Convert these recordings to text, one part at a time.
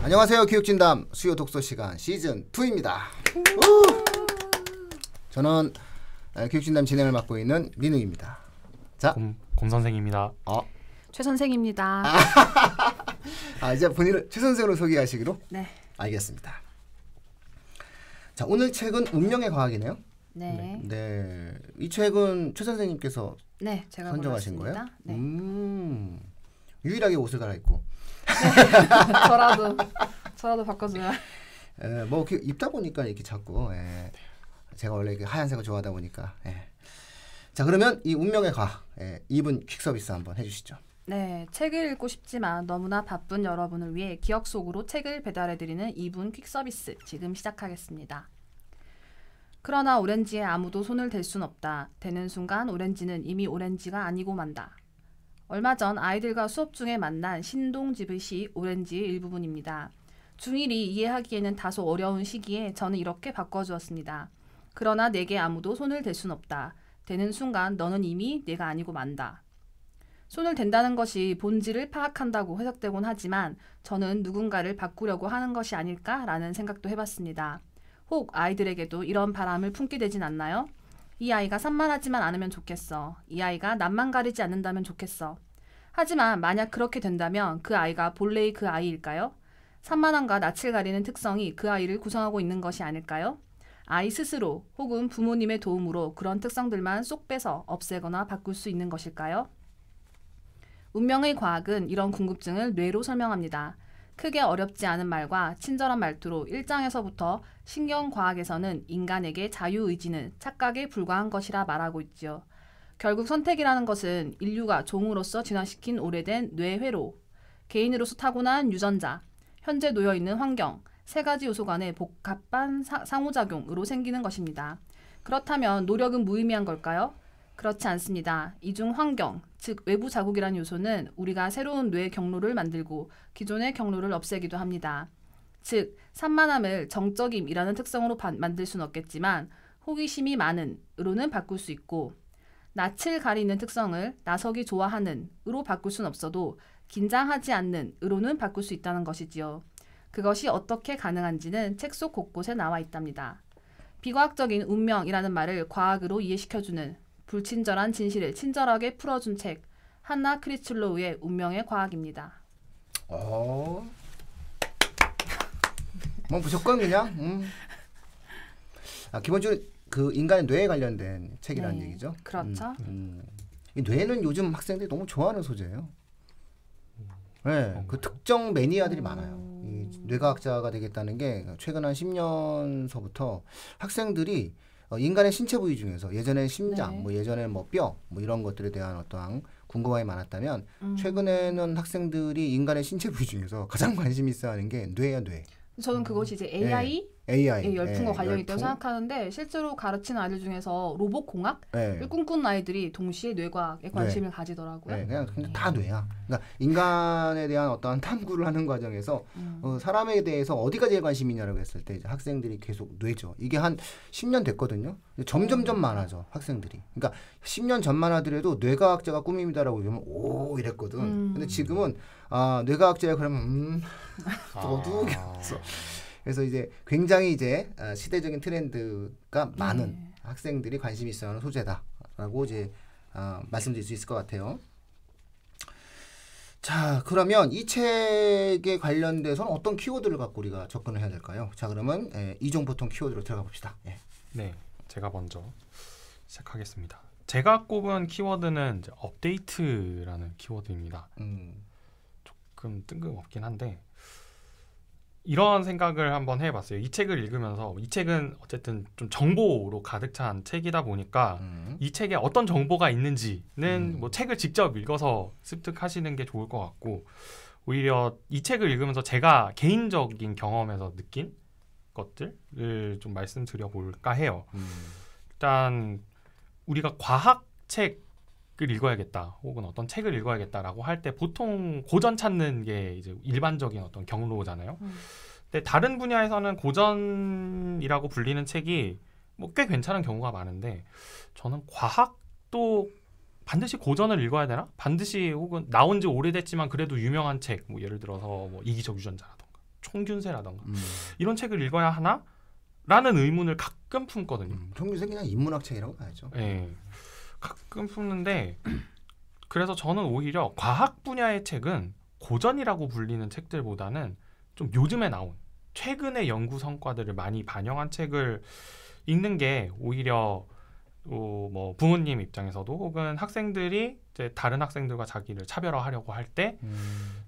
안녕하세요. 교육진담 수요 독서 시간 시즌 2입니다. 저는 교육진담 진행을 맡고 있는 민우입니다. 자, 곰 선생입니다. 최 선생입니다. 이제 본인을 최 선생으로 소개하시기로? 네. 알겠습니다. 자, 오늘 책은 운명의 과학이네요. 네. 네. 이 책은 최 선생님께서 제가 선정하신 골랐습니다. 거예요? 네. 유일하게 옷을 갈아입고. 저라도 바꿔줘야. 뭐 이렇게 입다 보니까 이렇게 자꾸. 제가 원래 이렇게 하얀색을 좋아하다 보니까. 자, 그러면 이 운명의 과학 2분 퀵 서비스 한번 해주시죠. 네, 책을 읽고 싶지만 너무나 바쁜 여러분을 위해 기억 속으로 책을 배달해드리는 2분 퀵 서비스 지금 시작하겠습니다. 그러나 오렌지에 아무도 손을 댈 순 없다. 대는 순간 오렌지는 이미 오렌지가 아니고 만다. 얼마 전 아이들과 수업 중에 만난 신동집의 시 오렌지의 일부분입니다. 중1이 이해하기에는 다소 어려운 시기에 저는 이렇게 바꿔주었습니다. 그러나 내게 아무도 손을 댈 순 없다. 대는 순간 너는 이미 내가 아니고 만다. 손을 댄다는 것이 본질을 파악한다고 해석되곤 하지만 저는 누군가를 바꾸려고 하는 것이 아닐까라는 생각도 해봤습니다. 혹 아이들에게도 이런 바람을 품게 되진 않나요? 이 아이가 산만하지만 않으면 좋겠어. 이 아이가 낯만 가리지 않는다면 좋겠어. 하지만 만약 그렇게 된다면 그 아이가 본래의 그 아이일까요? 산만함과 낯을 가리는 특성이 그 아이를 구성하고 있는 것이 아닐까요? 아이 스스로 혹은 부모님의 도움으로 그런 특성들만 쏙 빼서 없애거나 바꿀 수 있는 것일까요? 운명의 과학은 이런 궁금증을 뇌로 설명합니다. 크게 어렵지 않은 말과 친절한 말투로 1장에서부터 신경과학에서는 인간에게 자유의지는 착각에 불과한 것이라 말하고 있지요. 결국 선택이라는 것은 인류가 종으로서 진화시킨 오래된 뇌회로, 개인으로서 타고난 유전자, 현재 놓여있는 환경, 세 가지 요소 간의 복합한 상호작용으로 생기는 것입니다. 그렇다면 노력은 무의미한 걸까요? 그렇지 않습니다. 이중 환경, 즉 외부 자국이라는 요소는 우리가 새로운 뇌 경로를 만들고 기존의 경로를 없애기도 합니다. 즉 산만함을 정적임이라는 특성으로 만들 수는 없겠지만 호기심이 많은으로는 바꿀 수 있고 낯을 가리는 특성을 나서기 좋아하는으로 바꿀 수는 없어도 긴장하지 않는으로는 바꿀 수 있다는 것이지요. 그것이 어떻게 가능한지는 책 속 곳곳에 나와 있답니다. 비과학적인 운명이라는 말을 과학으로 이해시켜주는 불친절한 진실을 친절하게 풀어준 책 한나 크리슬로우의 운명의 과학입니다. 뭐 무조건 그냥 기본적으로 그 인간의 뇌에 관련된 책이라는 얘기죠. 그렇죠. 이 뇌는 요즘 학생들이 너무 좋아하는 소재예요. 네, 그 특정 매니아들이 많아요. 이 뇌과학자가 되겠다는 게 최근 한 10년서부터 학생들이 인간의 신체 부위 중에서 예전에 심장, 예전에 뼈, 이런 것들에 대한 어떠한 궁금함이 많았다면 최근에는 학생들이 인간의 신체 부위 중에서 가장 관심 있어하는 게 뇌야, 뇌. 저는 그것이 이제 AI 열풍과 관련이 있다고 생각하는데 실제로 가르치는 아이들 중에서 로봇공학을 꿈꾸는 아이들이 동시에 뇌과학에 관심을 가지더라고요. 그냥 다 뇌야. 그러니까 인간에 대한 어떠한 탐구를 하는 과정에서 사람에 대해서 어디가 제일 관심이 있냐라고 했을 때 이제 학생들이 계속 뇌죠. 이게 한 10년 됐거든요. 점점점 많아져 학생들이. 그러니까 10년 전만 하더라도 뇌과학자가 꿈입니다라고 그러면 오 이랬거든. 근데 지금은 뇌과학자야 그러면 어두웠어. 그래서 이제 굉장히 이제 시대적인 트렌드가 많은 학생들이 관심이 있어하는 소재다라고 이제 말씀드릴 수 있을 것 같아요. 자, 그러면 이 책에 관련돼서는 어떤 키워드를 갖고 우리가 접근을 해야 될까요? 자, 그러면 이종보통 키워드로 들어가 봅시다. 네, 제가 먼저 시작하겠습니다. 제가 꼽은 키워드는 이제 업데이트라는 키워드입니다. 조금 뜬금없긴 한데 이런 생각을 한번 해봤어요. 이 책을 읽으면서 이 책은 어쨌든 좀 정보로 가득 찬 책이다 보니까 이 책에 어떤 정보가 있는지는 뭐 책을 직접 읽어서 습득하시는 게 좋을 것 같고 오히려 이 책을 읽으면서 제가 개인적인 경험에서 느낀 것들을 좀 말씀드려 볼까 해요. 일단 우리가 과학책을 읽어야겠다 혹은 어떤 책을 읽어야겠다라고 할 때 보통 고전 찾는 게 이제 일반적인 어떤 경로잖아요. 근데 다른 분야에서는 고전이라고 불리는 책이 뭐 꽤 괜찮은 경우가 많은데 저는 과학도 반드시 고전을 읽어야 되나? 반드시 혹은 나온 지 오래됐지만 그래도 유명한 책, 뭐 예를 들어서 뭐 이기적 유전자라던가 총균세라던가 이런 책을 읽어야 하나? 라는 의문을 가끔 품거든요. 총균세 그냥 인문학 책이라고 봐야죠. 네, 가끔 품는데 그래서 저는 오히려 과학 분야의 책은 고전이라고 불리는 책들보다는 좀 요즘에 나온 최근의 연구 성과들을 많이 반영한 책을 읽는 게 오히려 뭐 부모님 입장에서도 혹은 학생들이 이제 다른 학생들과 자기를 차별화하려고 할 때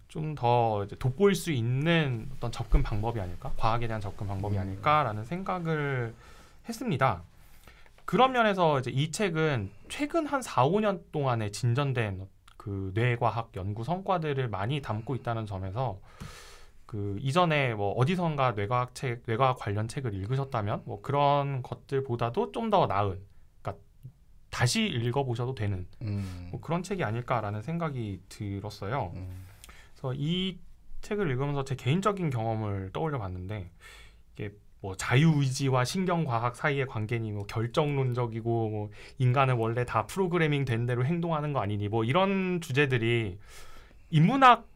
좀 더 돋보일 수 있는 어떤 접근 방법이 아닐까? 과학에 대한 접근 방법이 아닐까라는 생각을 했습니다. 그런 면에서 이제 이 책은 최근 한 4, 5년 동안에 진전된 그 뇌과학 연구 성과들을 많이 담고 있다는 점에서 그 이전에 뭐 어디선가 뇌과학 관련 책을 읽으셨다면 뭐 그런 것들보다도 좀 더 나은, 그러니까 다시 읽어보셔도 되는 뭐 그런 책이 아닐까라는 생각이 들었어요. 그래서 이 책을 읽으면서 제 개인적인 경험을 떠올려봤는데 이게 뭐 자유의지와 신경과학 사이의 관계니 뭐 결정론적이고 뭐 인간은 원래 다 프로그래밍 된 대로 행동하는 거 아니니 뭐 이런 주제들이 인문학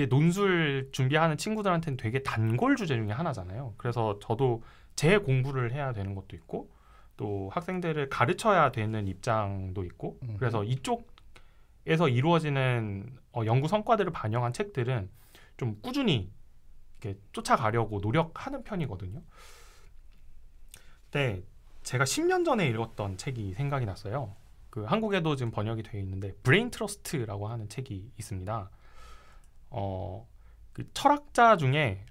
논술 준비하는 친구들한테는 되게 단골 주제 중에 하나잖아요. 그래서 저도 제 공부를 해야 되는 것도 있고 또 학생들을 가르쳐야 되는 입장도 있고 그래서 이쪽에서 이루어지는 연구 성과들을 반영한 책들은 좀 꾸준히 이렇게 쫓아가려고 노력하는 편이거든요. 근데 제가 10년 전에 읽었던 책이 생각이 났어요. 그 한국에도 지금 번역이 되어 있는데 브레인 트러스트라고 하는 책이 있습니다. 그 철학자 중에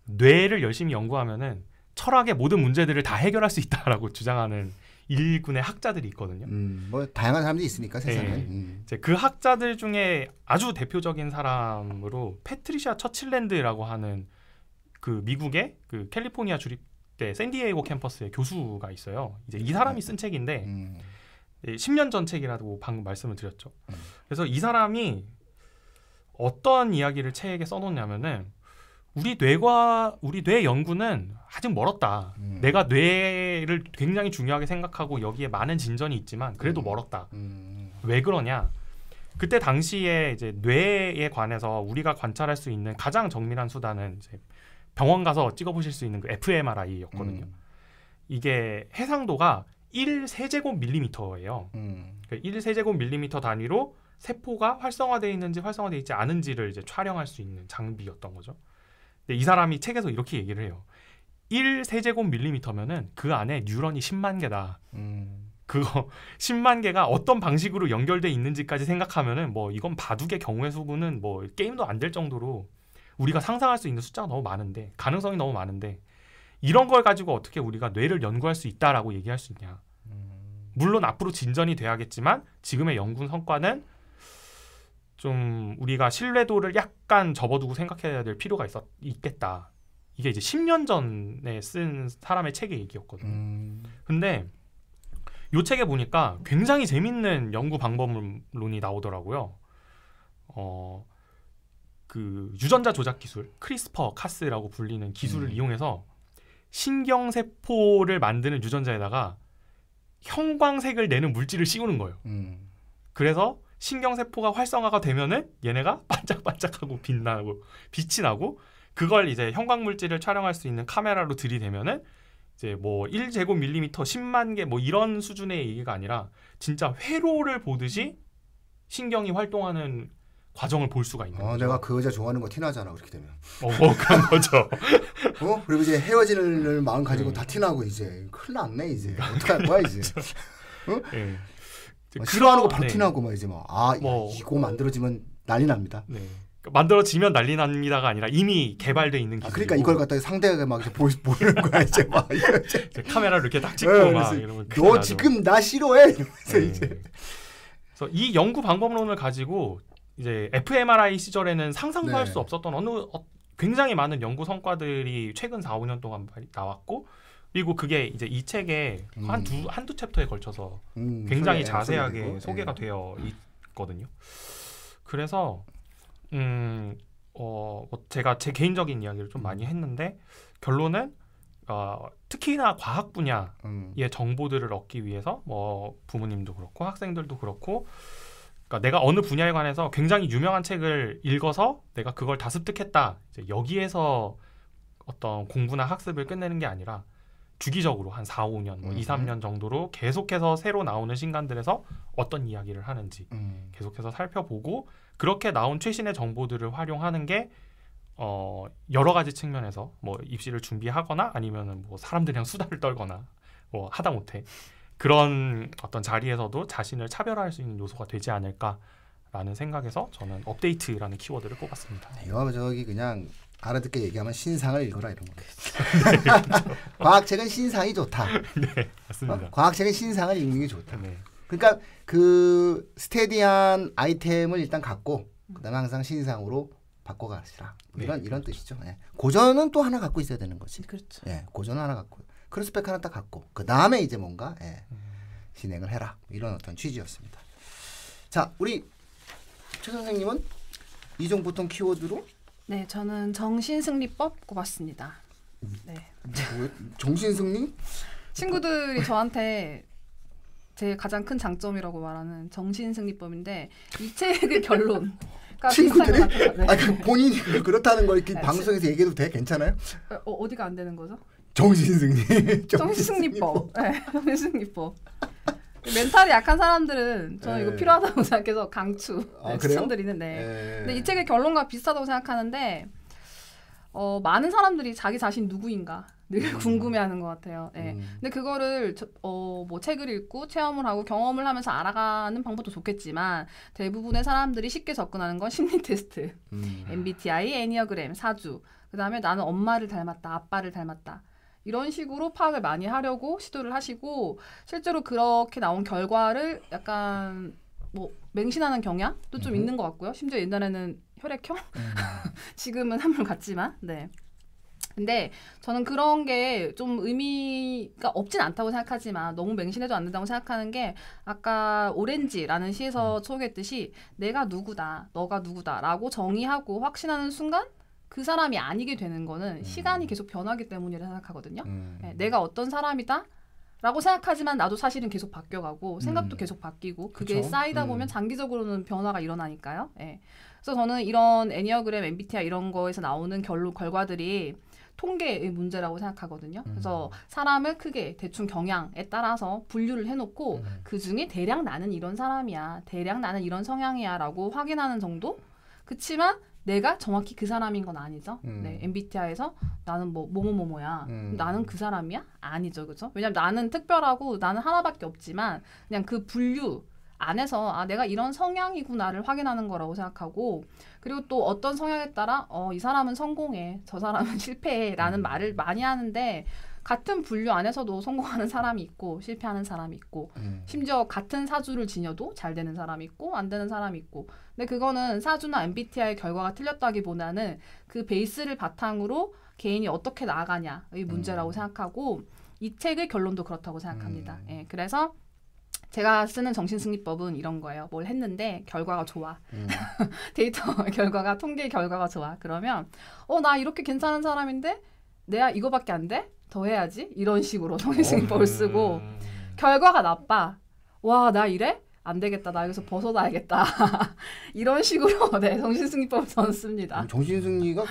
뇌를 열심히 연구하면은 철학의 모든 문제들을 다 해결할 수 있다라고 주장하는 일군의 학자들이 있거든요. 뭐 다양한 사람들이 있으니까 세상에. 네. 이제 그 학자들 중에 아주 대표적인 사람으로 패트리샤 처칠랜드라고 하는 그 미국의 그 캘리포니아 주립대 샌디에이고 캠퍼스의 교수가 있어요. 이제 이 사람이 쓴 책인데 10년 전 책이라고 방금 말씀을 드렸죠. 그래서 이 사람이 어떤 이야기를 책에 써놓냐면은 우리 뇌 연구는 아직 멀었다. 내가 뇌를 굉장히 중요하게 생각하고 여기에 많은 진전이 있지만 그래도 멀었다. 왜 그러냐? 그때 당시에 이제 뇌에 관해서 우리가 관찰할 수 있는 가장 정밀한 수단은 이제 병원 가서 찍어보실 수 있는 그 fMRI였거든요. 이게 해상도가 1세제곱밀리미터예요. 그러니까 1세제곱밀리미터 단위로 세포가 활성화되어 있는지 활성화되어 있지 않은지를 이제 촬영할 수 있는 장비였던 거죠. 근데 이 사람이 책에서 이렇게 얘기를 해요. 1세제곱밀리미터면은 그 안에 뉴런이 10만 개다. 그거 10만 개가 어떤 방식으로 연결돼 있는지까지 생각하면은 뭐 이건 바둑의 경우의 수는 뭐 게임도 안 될 정도로 우리가 상상할 수 있는 숫자가 너무 많은데 가능성이 너무 많은데 이런 걸 가지고 어떻게 우리가 뇌를 연구할 수 있다라고 얘기할 수 있냐. 물론 앞으로 진전이 돼야겠지만 지금의 연구 성과는 좀 우리가 신뢰도를 약간 접어두고 생각해야 될 필요가 있겠다. 이게 이제 10년 전에 쓴 사람의 책의 얘기였거든요. 근데 이 책에 보니까 굉장히 재밌는 연구 방법론이 나오더라고요. 그 유전자 조작 기술, 크리스퍼 카스라고 불리는 기술을 이용해서 신경세포를 만드는 유전자에다가 형광색을 내는 물질을 씌우는 거예요. 그래서 신경세포가 활성화가 되면은 얘네가 반짝반짝하고 빛이 나고 그걸 이제 형광물질을 촬영할 수 있는 카메라로 들이대면은 이제 뭐 1제곱밀리미터 10만 개 뭐 이런 수준의 얘기가 아니라 진짜 회로를 보듯이 신경이 활동하는 과정을 볼 수가 있는 거죠. 내가 그 여자 좋아하는 거 티나잖아 그렇게 되면. 그런 거죠. 그리고 이제 헤어질 마음 가지고 다 티나고 이제 큰일 났네 이제. 어떡할 거야 이제. 네. 싫어하는 거 바로 티나고 막 이제 이거 만들어지면 난리 납니다. 네. 만들어지면 난리 납니다가 아니라 이미 개발돼 있는 기술이고. 그러니까 이걸 갖다가 상대가 막 보이는 거야 이제 막 이제 카메라를 이렇게 딱 찍고 막 이러면 너 지금 나 싫어해 이러면서 이제. 그래서 이 연구 방법론을 가지고 이제 fMRI 시절에는 상상도 할 수 없었던 굉장히 많은 연구 성과들이 최근 4, 5년 동안 나왔고 그리고 그게 이제 이 책에 한두 챕터에 걸쳐서 굉장히 자세하게 소개가 되어 있거든요. 그래서 제가 제 개인적인 이야기를 좀 많이 했는데 결론은 특히나 과학 분야의 정보들을 얻기 위해서 뭐 부모님도 그렇고 학생들도 그렇고 그러니까 내가 어느 분야에 관해서 굉장히 유명한 책을 읽어서 내가 그걸 다 습득했다. 이제 여기에서 어떤 공부나 학습을 끝내는 게 아니라 주기적으로 한 4, 5년, 뭐 2, 3년 정도로 계속해서 새로 나오는 신간들에서 어떤 이야기를 하는지 계속해서 살펴보고 그렇게 나온 최신의 정보들을 활용하는 게 여러 가지 측면에서 뭐 입시를 준비하거나 아니면은 뭐 사람들이랑 수다를 떨거나 뭐 하다못해 그런 어떤 자리에서도 자신을 차별화할 수 있는 요소가 되지 않을까라는 생각에서 저는 업데이트라는 키워드를 뽑았습니다. 이거 저기 그냥 알아듣게 얘기하면 신상을 읽어라 이런 거. 과학책은 신상이 좋다. 네, 맞습니다. 과학책은 신상을 읽는 게 좋다. 네. 그러니까 그 스테디한 아이템을 일단 갖고 그다음에 항상 신상으로 바꿔가시라. 이런 뜻이죠. 예. 고전은 또 하나 갖고 있어야 되는 거지. 그렇죠. 예, 고전은 하나 갖고 크로스백 하나 딱 갖고 그 다음에 이제 뭔가 진행을 해라. 이런 어떤 취지였습니다. 자, 우리 최 선생님은 이종 보통 키워드로 네, 저는 정신승리법 꼽았습니다. 네. 뭐, 정신승리? 친구들이 저한테 제 가장 큰 장점이라고 말하는 정신승리법인데 이 책의 결론. 친구들이? 네. 아니, 본인이 그렇다는 걸 이렇게 방송에서 얘기해도 돼? 괜찮아요? 어디가 안 되는 거죠? 정신승리. 정신승리법. 네, 정신승리법. 멘탈이 약한 사람들은 저는 이거 필요하다고 생각해서 강추 추천드리는데 근데 이 책의 결론과 비슷하다고 생각하는데 많은 사람들이 자기 자신 누구인가 늘 궁금해하는 것 같아요. 네. 근데 그거를 뭐 책을 읽고 체험을 하고 경험을 하면서 알아가는 방법도 좋겠지만 대부분의 사람들이 쉽게 접근하는 건 심리 테스트, MBTI, 애니어그램, 사주, 그다음에 나는 엄마를 닮았다, 아빠를 닮았다. 이런 식으로 파악을 많이 하려고 시도를 하시고 실제로 그렇게 나온 결과를 약간 뭐 맹신하는 경향도 좀 있는 것 같고요. 심지어 옛날에는 혈액형? 지금은 한물 같지만 네. 근데 저는 그런 게 좀 의미가 없진 않다고 생각하지만 너무 맹신해도 안 된다고 생각하는 게 아까 오렌지라는 시에서 소개했듯이 내가 누구다, 너가 누구다 라고 정의하고 확신하는 순간 그 사람이 아니게 되는 거는 시간이 계속 변하기 때문이라 생각하거든요. 네, 내가 어떤 사람이다 라고 생각하지만 나도 사실은 계속 바뀌어가고 생각도 계속 바뀌고 그게 그쵸? 쌓이다 보면 장기적으로는 변화가 일어나니까요. 네. 그래서 저는 이런 애니어그램, MBTI 이런 거에서 나오는 결과들이 통계의 문제라고 생각하거든요. 그래서 사람을 크게 대충 경향에 따라서 분류를 해놓고 그중에 대략 나는 이런 사람이야, 대략 나는 이런 성향이야 라고 확인하는 정도? 그치만 내가 정확히 그 사람인 건 아니죠. 네, MBTI에서 나는 뭐 뭐뭐뭐야. 나는 그 사람이야? 아니죠, 그렇죠? 왜냐면 나는 특별하고 나는 하나밖에 없지만 그냥 그 분류 안에서 아 내가 이런 성향이구나를 확인하는 거라고 생각하고 그리고 또 어떤 성향에 따라 이 사람은 성공해, 저 사람은 실패해라는 말을 많이 하는데 같은 분류 안에서도 성공하는 사람이 있고 실패하는 사람이 있고 심지어 같은 사주를 지녀도 잘 되는 사람이 있고 안 되는 사람이 있고 근데 그거는 사주나 MBTI 결과가 틀렸다기보다는 그 베이스를 바탕으로 개인이 어떻게 나아가냐의 문제라고 생각하고 이 책의 결론도 그렇다고 생각합니다. 예, 그래서 제가 쓰는 정신승리법은 이런 거예요. 뭘 했는데 결과가 좋아. 데이터 결과가 통계 결과가 좋아. 그러면 나 이렇게 괜찮은 사람인데 내가 이거밖에 안 돼? 더 해야지. 이런 식으로 정신승리법을 쓰고 결과가 나빠. 와, 나 이래? 안 되겠다. 나 여기서 벗어나야겠다. 이런 식으로 네, 정신승리법을 저는 씁니다. 정신승리가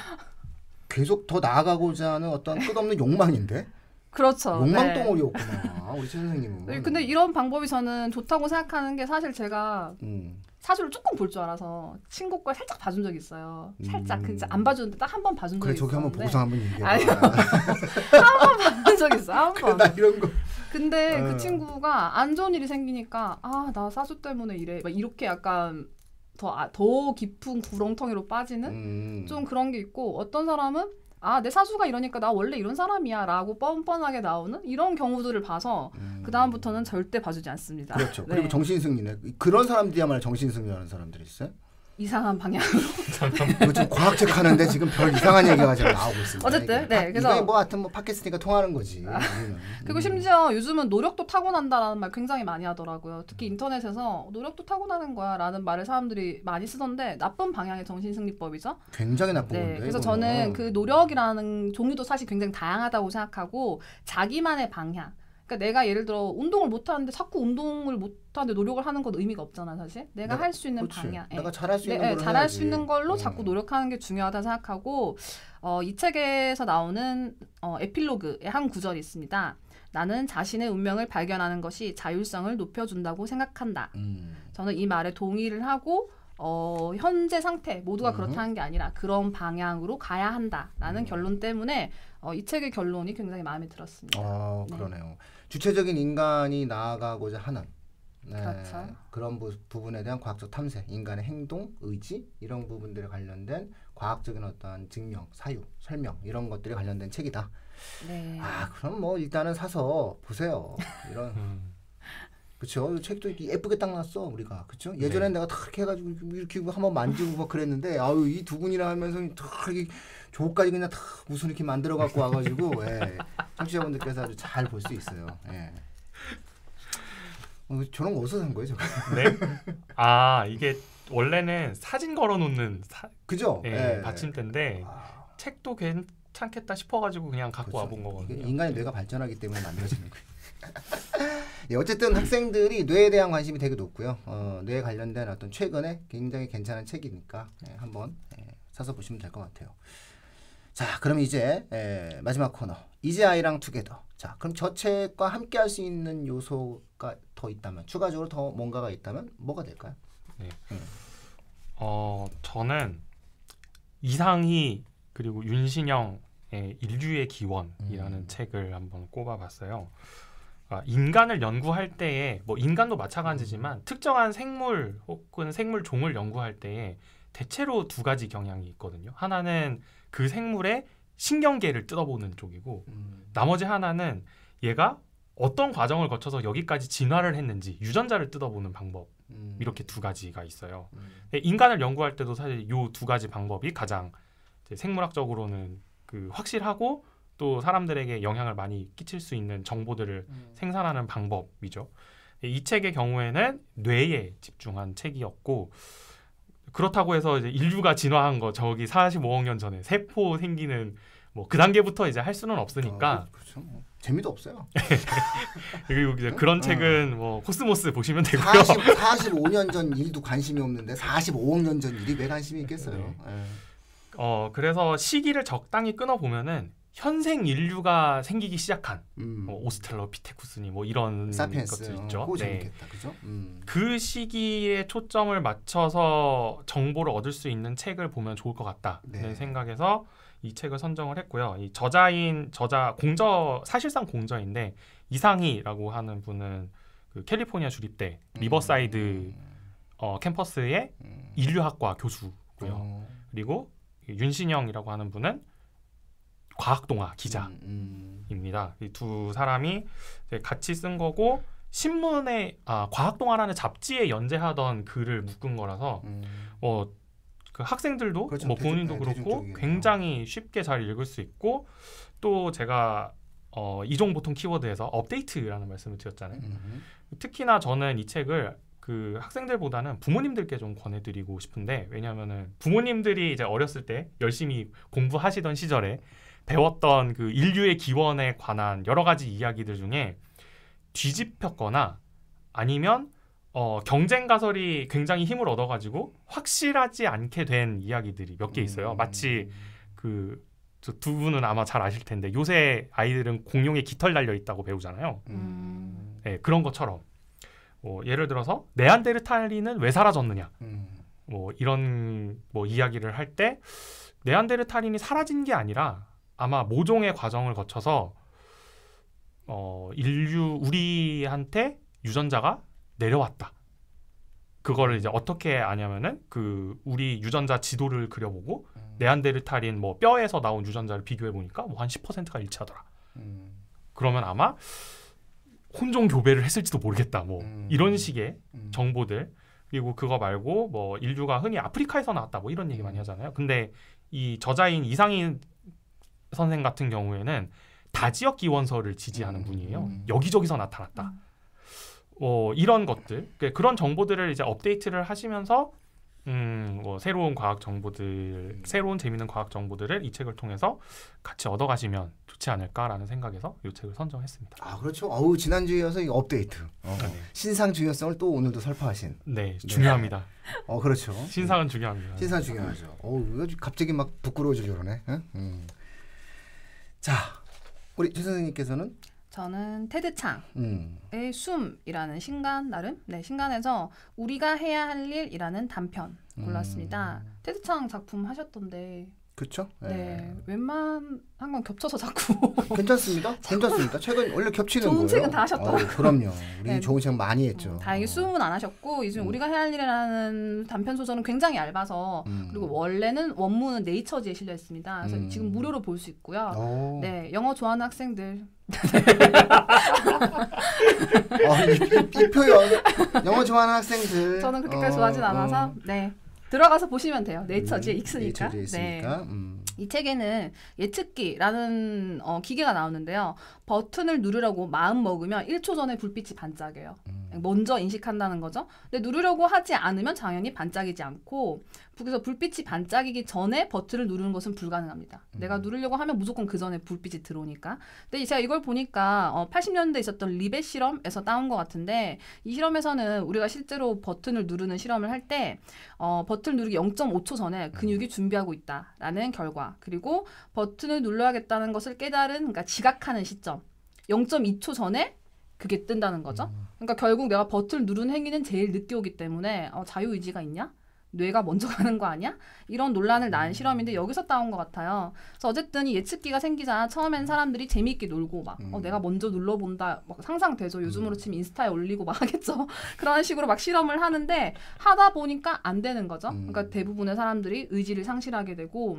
계속 더 나아가고자 하는 어떤 끝없는 욕망인데? 그렇죠. 욕망덩어리였구나. 우리 최 선생님은. 네, 근데 이런 방법이 저는 좋다고 생각하는 게 사실 제가 사주를 조금 볼 줄 알아서 친구 걸 살짝 봐준 적이 있어요. 살짝 진짜 안 봐줬는데 딱 한 번 봐준 적이 있어요. 그래 저기 한번 보고서 한번 얘기해. 아니요. 한 번 봐준 적이 있어. 한 번. 나 이런 거. 근데 그 친구가 안 좋은 일이 생기니까 나 사주 때문에 이래. 막 이렇게 약간 더 깊은 구렁텅이로 빠지는 좀 그런 게 있고 어떤 사람은 내 사주가 이러니까 나 원래 이런 사람이야 라고 뻔뻔하게 나오는 이런 경우들을 봐서 그 다음부터는 절대 봐주지 않습니다. 그렇죠. 네. 그리고 정신승리네. 그런 사람들이야말로 정신승리하는 사람들이 있어요? 이상한 방향으로. 요즘 과학책 하는데 지금 별 이상한 얘기가 지금 나오고 있습니다. 어쨌든 네, 그래서 이거 뭐 하여튼 뭐 팟캐스트니까 통하는 거지. 그리고 심지어 요즘은 노력도 타고난다라는 말 굉장히 많이 하더라고요. 특히 인터넷에서 노력도 타고나는 거야라는 말을 사람들이 많이 쓰던데 나쁜 방향의 정신승리법이죠. 굉장히 나쁜 건데. 그래서 이거는. 저는 그 노력이라는 종류도 사실 굉장히 다양하다고 생각하고 자기만의 방향 그러니까 내가 예를 들어 운동을 못 하는데 자꾸 운동을 못 하는데 노력을 하는 건 의미가 없잖아 사실. 내가 할 수 있는 그렇지. 방향, 내가 잘할 수 있는 걸로 잘할 해야지. 수 있는 걸로 자꾸 노력하는 게 중요하다 생각하고 이 책에서 나오는 에필로그의 한 구절이 있습니다. 나는 자신의 운명을 발견하는 것이 자율성을 높여준다고 생각한다. 저는 이 말에 동의를 하고 현재 상태 모두가 그렇다는 게 아니라 그런 방향으로 가야 한다라는 결론 때문에 이 책의 결론이 굉장히 마음에 들었습니다. 그러네요. 네. 주체적인 인간이 나아가고자 하는 그렇죠. 그런 부분에 대한 과학적 탐색, 인간의 행동, 의지 이런 부분들에 관련된 과학적인 어떤 증명, 사유, 설명 이런 것들이 관련된 책이다. 네. 그럼 뭐 일단은 사서 보세요. 이런 그렇죠. 책도 예쁘게 딱 났어 우리가. 그렇죠. 예전엔 내가 다 이렇게 해가지고 이렇게 한번 만지고 막 그랬는데 이 두 분이랑 하면서 다 이렇게 조까지 그냥 다 무슨 이렇게 만들어 갖고 와가지고 청취자분들께서 아주 잘 볼 수 있어요. 저런 거 어디서 산 거예요, 저거? 네. 이게 원래는 사진 걸어놓는 그죠? 받침대인데 책도 괜찮겠다 싶어가지고 그냥 갖고 와본 거거든요. 인간의 뇌가 발전하기 때문에 만들어지는 거예요. 어쨌든 학생들이 뇌에 대한 관심이 되게 높고요. 뇌에 관련된 어떤 최근에 굉장히 괜찮은 책이니까 한번 사서 보시면 될 것 같아요. 자, 그럼 이제 마지막 코너. 이제 아이랑 투게더. 자, 그럼 저 책과 함께 할 수 있는 요소가 더 있다면, 추가적으로 더 뭔가가 있다면 뭐가 될까요? 네. 저는 이상희 그리고 윤신영의 인류의 기원이라는 책을 한번 꼽아봤어요. 인간을 연구할 때에 뭐 인간도 마찬가지지만 특정한 생물 혹은 생물 종을 연구할 때에 대체로 두 가지 경향이 있거든요. 하나는 그 생물의 신경계를 뜯어보는 쪽이고 나머지 하나는 얘가 어떤 과정을 거쳐서 여기까지 진화를 했는지 유전자를 뜯어보는 방법 이렇게 두 가지가 있어요. 인간을 연구할 때도 사실 이 두 가지 방법이 가장 이제 생물학적으로는 확실하고 또 사람들에게 영향을 많이 끼칠 수 있는 정보들을 생산하는 방법이죠. 이 책의 경우에는 뇌에 집중한 책이었고 그렇다고 해서 이제 인류가 진화한 거 저기 45억 년 전에 세포 생기는 뭐 그 단계부터 이제 할 수는 없으니까 그렇죠. 재미도 없어요. 그리고 이제 그런 책은 뭐 코스모스 보시면 되고요. 45년 전 일도 관심이 없는데 45억 년 전 일이 왜 관심이 있겠어요. 그래서 시기를 적당히 끊어 보면은 현생 인류가 생기기 시작한 오스트랄로피테쿠스니 뭐 이런 사피엔스, 것들 있죠. 재밌겠다, 그죠? 그 시기에 초점을 맞춰서 정보를 얻을 수 있는 책을 보면 좋을 것 같다는 생각에서 이 책을 선정을 했고요. 이 사실상 공저인데 이상희라고 하는 분은 그 캘리포니아 주립대 리버사이드 캠퍼스의 인류학과 교수고요. 그리고 윤신영이라고 하는 분은 과학동화 기자입니다. 이 두 사람이 같이 쓴 거고 신문에 과학동화라는 잡지에 연재하던 글을 묶은 거라서 그 학생들도 그렇죠. 뭐 본인도 그렇고 굉장히 쉽게 잘 읽을 수 있고 또 제가 이종보통 키워드에서 업데이트라는 말씀을 드렸잖아요. 특히나 저는 이 책을 그 학생들보다는 부모님들께 좀 권해드리고 싶은데 왜냐하면은 부모님들이 이제 어렸을 때 열심히 공부하시던 시절에 배웠던 그 인류의 기원에 관한 여러 가지 이야기들 중에 뒤집혔거나 아니면 경쟁 가설이 굉장히 힘을 얻어가지고 확실하지 않게 된 이야기들이 몇 개 있어요. 마치 두 분은 아마 잘 아실 텐데 요새 아이들은 공룡에 깃털 달려 있다고 배우잖아요. 네, 그런 것처럼 예를 들어서 네안데르탈인은 왜 사라졌느냐 뭐 이런 뭐 이야기를 할 때 네안데르탈인이 사라진 게 아니라 아마 모종의 과정을 거쳐서 우리한테 유전자가 내려왔다. 그거를 이제 어떻게 아냐면은 우리 유전자 지도를 그려보고 네안데르탈인 뭐 뼈에서 나온 유전자를 비교해 보니까 뭐 한 10%가 일치하더라. 그러면 아마 혼종 교배를 했을지도 모르겠다. 뭐 이런 식의 정보들. 그리고 그거 말고 뭐 인류가 흔히 아프리카에서 나왔다. 뭐 이런 얘기 많이 하잖아요. 근데 이 저자인 이상희 선생 같은 경우에는 다지역 기원서를 지지하는 분이에요. 여기저기서 나타났다. 이런 것들, 그런 정보들을 이제 업데이트를 하시면서 뭐 새로운 과학 정보들, 새로운 재미있는 과학 정보들을 이 책을 통해서 같이 얻어가시면 좋지 않을까라는 생각에서 이 책을 선정했습니다. 아 그렇죠. 어우 지난주에 이 업데이트. 네. 신상 중요성을 또 오늘도 설파하신. 네, 중요합니다. 그렇죠. 신상은 중요합니다. 신상 중요하죠. 이거 갑자기 막 부끄러워지려 그러네. 자, 우리 최 선생님께서는? 저는 테드 창의 숨이라는 신간 나름 신간에서 우리가 해야 할 일이라는 단편 골랐습니다. 테드 창 작품 하셨던데. 그렇죠. 네, 웬만한 건 겹쳐서 자꾸. 괜찮습니다. 괜찮습니다. 책은 원래 겹치는 좋은 거예요. 책은 다 하셨더라고요. 그럼요. 우리 네. 좋은 책 많이 했죠. 다행히 숨은 안 하셨고 이제 우리가 해야 할 일이라는 단편 소설은 굉장히 얇아서 그리고 원래는 원문은 네이처지에 실려 있습니다. 그래서 지금 무료로 볼 수 있고요. 네, 영어 좋아하는 학생들. 이 표현 영어 좋아하는 학생들. 저는 그렇게까지 좋아하진 않아서 네. 들어가서 보시면 돼요. 네이처지에 있으니까. 네이처지에 있으니까. 네. 이 책에는 예측기라는 기계가 나오는데요. 버튼을 누르려고 마음 먹으면 1초 전에 불빛이 반짝여요. 먼저 인식한다는 거죠. 근데 누르려고 하지 않으면 당연히 반짝이지 않고 그래서 불빛이 반짝이기 전에 버튼을 누르는 것은 불가능합니다. 내가 누르려고 하면 무조건 그 전에 불빛이 들어오니까. 근데 제가 이걸 보니까 80년대에 있었던 리벳 실험에서 따온 것 같은데 이 실험에서는 우리가 실제로 버튼을 누르는 실험을 할 때 버튼을 누르기 0.5초 전에 근육이 준비하고 있다라는 결과 그리고 버튼을 눌러야겠다는 것을 깨달은 그러니까 지각하는 시점 0.2초 전에 그게 뜬다는 거죠. 그러니까 결국 내가 버튼을 누르는 행위는 제일 늦게 오기 때문에 자유의지가 있냐? 뇌가 먼저 가는 거 아니야? 이런 논란을 낳은 실험인데 여기서 따온 것 같아요. 그래서 어쨌든 이 예측기가 생기자 처음엔 사람들이 재미있게 놀고 막 내가 먼저 눌러본다 막 상상되죠. 요즘으로 치면 인스타에 올리고 막 하겠죠. 그런 식으로 막 실험을 하는데 하다 보니까 안 되는 거죠. 그러니까 대부분의 사람들이 의지를 상실하게 되고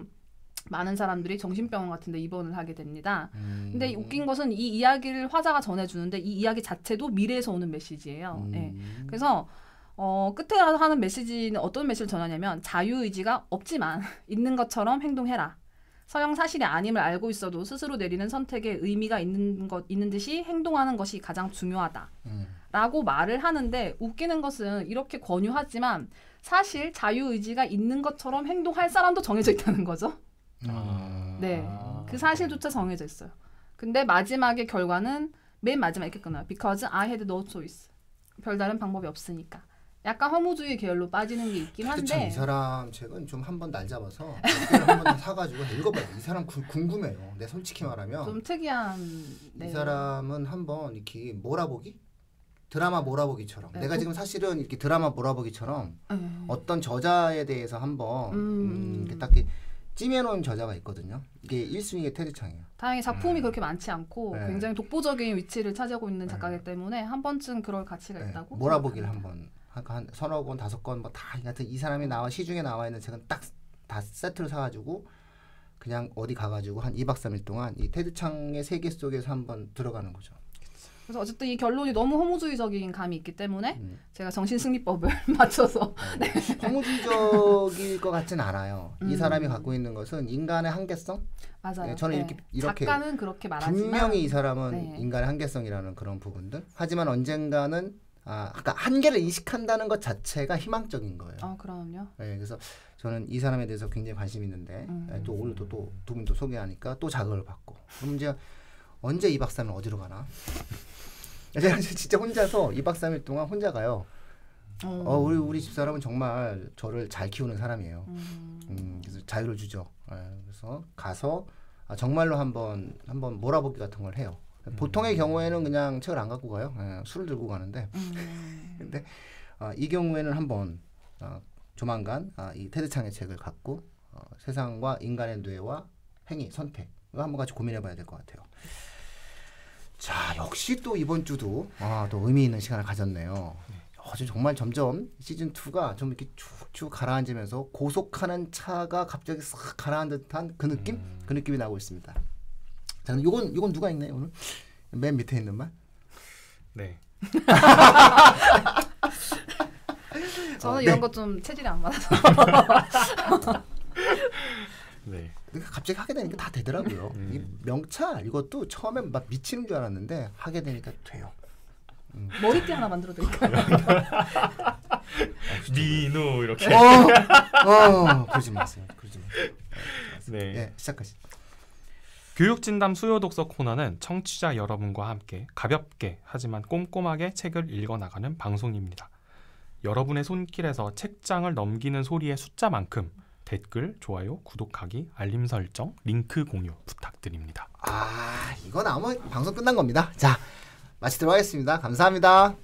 많은 사람들이 정신병원 같은 데 입원을 하게 됩니다. 근데 웃긴 것은 이 이야기를 화자가 전해주는데 이 이야기 자체도 미래에서 오는 메시지예요. 네. 그래서 끝에 하는 메시지는 어떤 메시지를 전하냐면 자유의지가 없지만 있는 것처럼 행동해라. 서양 사실이 아님을 알고 있어도 스스로 내리는 선택에 의미가 있는 듯이 행동하는 것이 가장 중요하다. 라고 말을 하는데 웃기는 것은 이렇게 권유하지만 사실 자유의지가 있는 것처럼 행동할 사람도 정해져 있다는 거죠. 네, 그 사실조차 정해져 있어요. 근데 마지막의 결과는 맨 마지막에 이렇게 끊어요. Because I had no choice. 별다른 방법이 없으니까. 약간 허무주의 계열로 빠지는 게 있긴 한데. 참 이 사람 책은 좀 한번 날 잡아서 한번 사가지고 읽어봐요. 이 사람 궁금해요. 내 솔직히 말하면. 좀 특이한. 이 사람은 한번 이렇게 몰아보기? 드라마 몰아보기처럼. 네, 내가 지금 사실은 이렇게 드라마 몰아보기처럼 어떤 저자에 대해서 한번 이렇게 딱 찜해놓은 저자가 있거든요. 이게 1순위의 테드 창이에요. 다행히 작품이 그렇게 많지 않고 굉장히 독보적인 위치를 차지하고 있는 작가이기 때문에 한 번쯤 그럴 가치가 있다고. 몰아보기를 한번 한 서너 권, 5권 뭐 다 하여튼 이 사람이 시중에 나와 있는 책은 딱 다 세트로 사가지고 그냥 어디 가가지고 한 2박 3일 동안 이 테드 창의 세계 속에서 한번 들어가는 거죠. 그래서 어쨌든 이 결론이 너무 허무주의적인 감이 있기 때문에 제가 정신승리법을 맞춰서 허무주의적일 것 같진 않아요. 이 사람이 갖고 있는 것은 인간의 한계성? 맞아요. 네, 저는 이렇게 작가는 그렇게 말하지만 분명히 이 사람은 인간의 한계성이라는 그런 부분들. 하지만 언젠가는 아까 한계를 인식한다는 것 자체가 희망적인 거예요. 그럼요. 네, 그래서 저는 이 사람에 대해서 굉장히 관심이 있는데 또 오늘도 또 두 분 또 소개하니까 또 자극을 받고. 그럼 이제 언제 2박 3일 어디로 가나? 제가 진짜 혼자서 2박 3일 동안 혼자 가요. 우리 집사람은 정말 저를 잘 키우는 사람이에요. 그래서 자유를 주죠. 그래서 가서 정말로 한번 몰아보기 같은 걸 해요. 보통의 경우에는 그냥 책을 안 갖고 가요. 술을 들고 가는데. 근데 이 경우에는 한번 조만간 이 테드 창의 책을 갖고 세상과 인간의 뇌와 행위, 선택 이거 한번 같이 고민해봐야 될 것 같아요. 자, 역시 또 이번 주도 또 의미 있는 시간을 가졌네요. 정말 점점 시즌 2가 좀 이렇게 쭉쭉 가라앉으면서 고속하는 차가 갑자기 싹 가라앉은 듯한 그 느낌? 그 느낌이 나고 있습니다. 자, 이건 누가 읽나요 오늘? 맨 밑에 있는 말? 네. 저는 이런 거 좀 체질이 안 맞아서. 네. 갑자기 하게 되니까 다 되더라고요. 이 명찰 이것도 처음엔 막 미치는 줄 알았는데 하게 되니까 돼요. 머리띠 하나 만들어 드릴까요? 민우 이렇게. 그러지 마세요. 그러지 마세요. 네. 네, 시작하시죠. 교육진담 수요독서 코너는 청취자 여러분과 함께 가볍게 하지만 꼼꼼하게 책을 읽어나가는 방송입니다. 여러분의 손길에서 책장을 넘기는 소리의 숫자만큼 댓글, 좋아요, 구독하기, 알림 설정, 링크 공유 부탁드립니다. 이건 아마 방송 끝난 겁니다. 자, 마치도록 하겠습니다. 감사합니다.